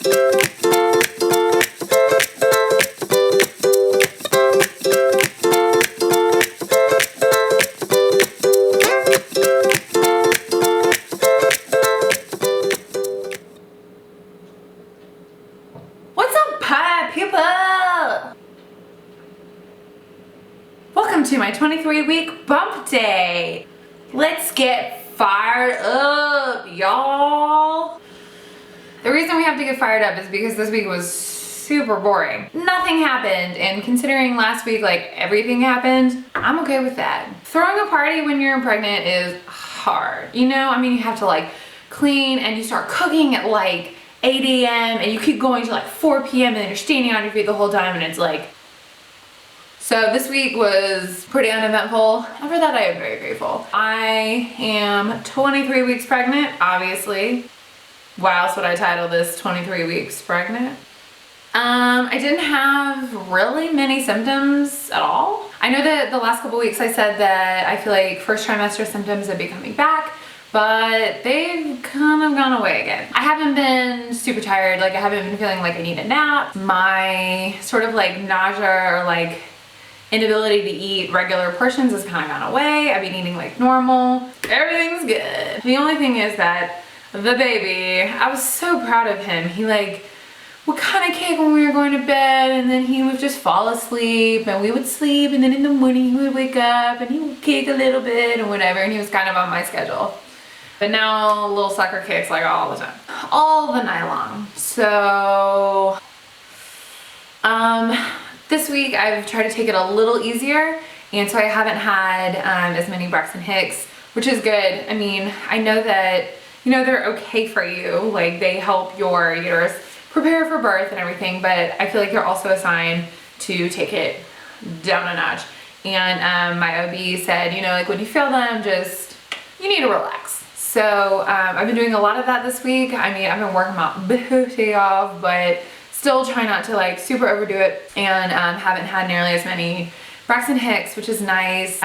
Welcome to my 23-week bump day. Let's get fired up, y'all. The reason we have to get fired up is because this week was super boring. Nothing happened, and considering last week, like, everything happened, I'm okay with that. Throwing a party when you're pregnant is hard. You know, I mean, you have to like clean and you start cooking at like 8 a.m. and you keep going to like 4 p.m. and then you're standing on your feet the whole time, and it's like, so this week was pretty uneventful, and for that I am very grateful. I am 23 weeks pregnant, obviously. Why else would I title this 23 weeks pregnant? I didn't have really many symptoms at all. I know that the last couple weeks I said that I feel like first trimester symptoms would be coming back, but they've kind of gone away again. I haven't been super tired, like I haven't been feeling like I need a nap. My sort of like nausea or like inability to eat regular portions has kind of gone away. I've been eating like normal. Everything's good. The only thing is that the baby, I was so proud of him. He like would kind of kick when we were going to bed, and then he would just fall asleep, and we would sleep, and then in the morning he would wake up and he would kick a little bit and whatever, and he was kind of on my schedule. But now little sucker kicks like all the time, all the night long. So this week I've tried to take it a little easier, and so I haven't had as many Braxton Hicks, which is good. I mean, I know that, you know, they're okay for you, like they help your uterus prepare for birth and everything, but I feel like they're also a sign to take it down a notch. And my OB said, you know, like when you feel them, just, you need to relax. So I've been doing a lot of that this week. I mean, I've been working my booty off, but still try not to like super overdo it, and haven't had nearly as many Braxton Hicks, which is nice.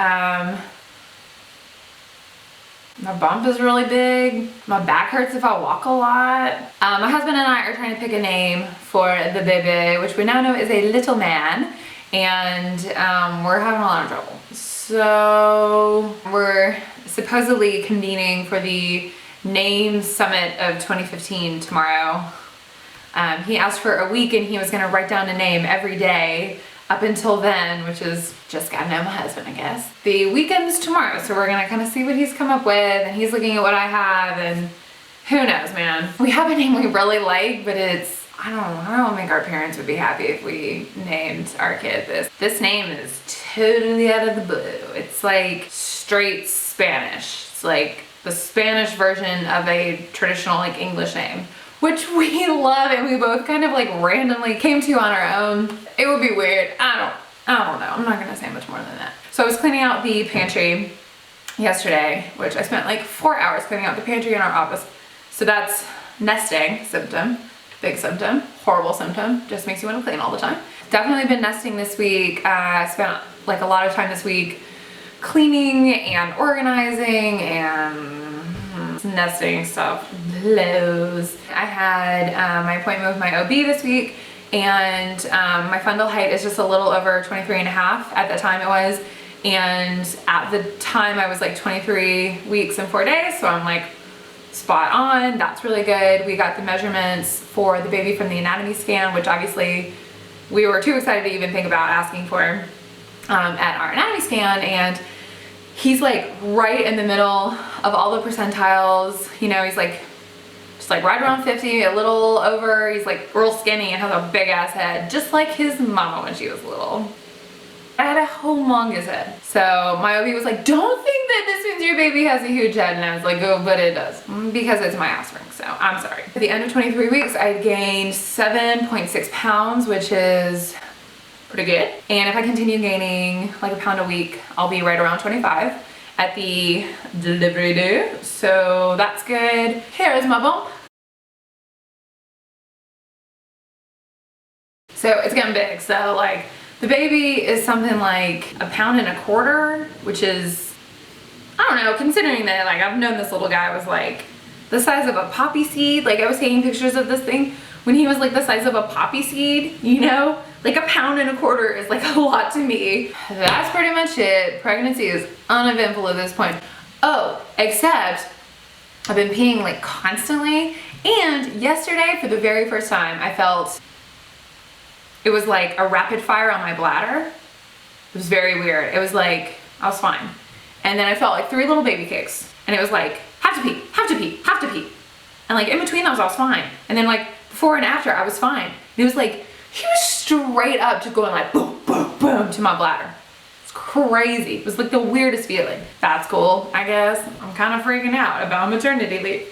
My bump is really big. My back hurts if I walk a lot. My husband and I are trying to pick a name for the baby, which we now know is a little man, and we're having a lot of trouble. So we're supposedly convening for the name summit of 2015 tomorrow. He asked for a week, and he was gonna write down a name every day up until then, which is just gotta know my husband, I guess. The weekend's tomorrow, so we're gonna kind of see what he's come up with, and he's looking at what I have, and who knows, man. We have a name we really like, but it's, I don't think our parents would be happy if we named our kid this. This name is totally out of the blue. It's like straight Spanish. It's like the Spanish version of a traditional like English name, which we love, and we both kind of like randomly came to on our own. It would be weird. I don't know. I'm not gonna say much more than that. So I was cleaning out the pantry yesterday, which I spent like 4 hours cleaning out the pantry in our office. So that's nesting symptom, big symptom, horrible symptom, just makes you want to clean all the time. Definitely been nesting this week. I spent like a lot of time this week cleaning and organizing and nesting stuff blows. I had my appointment with my OB this week, and my fundal height is just a little over 23 and a half. At the time it was, and at the time I was like 23 weeks and 4 days, so I'm like spot on. That's really good. We got the measurements for the baby from the anatomy scan, which obviously we were too excited to even think about asking for at our anatomy scan, and he's like right in the middle of all the percentiles. You know, he's like just like right around 50, a little over. He's like real skinny and has a big ass head, just like his mama when she was little. I had a humongous head. So my OB was like, don't think that this means your baby has a huge head. And I was like, oh, but it does, because it's my offspring, so I'm sorry. At the end of 23 weeks, I gained 7.6 pounds, which is pretty good. And if I continue gaining like a pound a week, I'll be right around 25 at the delivery due. So that's good. Here is my bump. So it's getting big. So like the baby is something like 1.25 pounds, which is, I don't know, considering that like I've known this little guy was like the size of a poppy seed. Like I was taking pictures of this thing when he was like the size of a poppy seed, you know? Like 1.25 pounds is like a lot to me. That's pretty much it. Pregnancy is uneventful at this point. Oh, except I've been peeing like constantly. And yesterday, for the very first time, I felt it was like a rapid fire on my bladder. It was very weird. It was like, I was fine. And then I felt like 3 little baby kicks. And it was like, have to pee, have to pee, have to pee. And like in between those, I was fine. And then like before and after, I was fine. And it was like, he was straight up just going like boom, boom, boom to my bladder. It's crazy. It was like the weirdest feeling. That's cool, I guess. I'm kind of freaking out about maternity leave.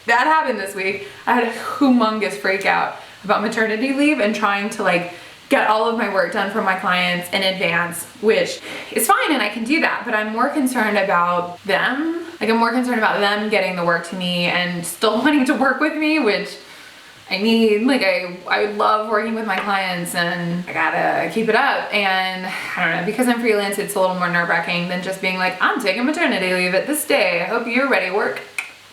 That happened this week. I had a humongous freak out about maternity leave and trying to like get all of my work done for my clients in advance, which is fine and I can do that, but I'm more concerned about them. Like I'm more concerned about them getting the work to me and still wanting to work with me, which I need. Like I love working with my clients and I gotta keep it up. And I don't know, because I'm freelance, it's a little more nerve-wracking than just being like, I'm taking maternity leave at this day. I hope you're ready, work.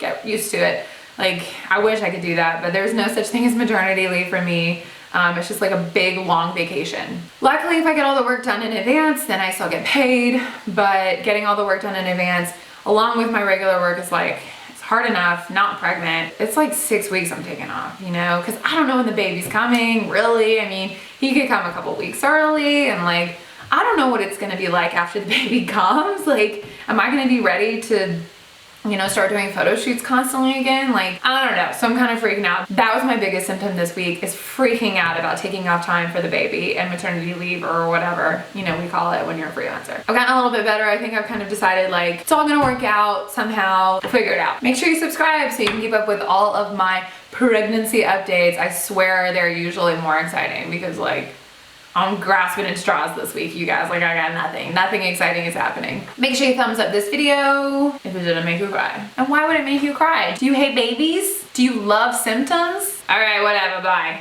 Get used to it. Like, I wish I could do that, but there's no such thing as maternity leave for me. It's just like a big, long vacation. Luckily, if I get all the work done in advance, then I still get paid, but getting all the work done in advance, along with my regular work, is like, it's hard enough, not pregnant. It's like 6 weeks I'm taking off, you know, because I don't know when the baby's coming, really. I mean, he could come a couple weeks early, and like, I don't know what it's gonna be like after the baby comes. Like, am I gonna be ready to, you know, start doing photo shoots constantly again? Like, I don't know. So I'm kind of freaking out. That was my biggest symptom this week, is freaking out about taking off time for the baby and maternity leave, or whatever, you know, we call it when you're a freelancer. I've gotten a little bit better. I think I've kind of decided like, it's all gonna work out somehow. We'll figure it out. Make sure you subscribe so you can keep up with all of my pregnancy updates. I swear they're usually more exciting because like, I'm grasping at straws this week, you guys. Like, I got nothing. Nothing exciting is happening. Make sure you thumbs up this video if it didn't make you cry. And why would it make you cry? Do you hate babies? Do you love symptoms? All right, whatever, bye.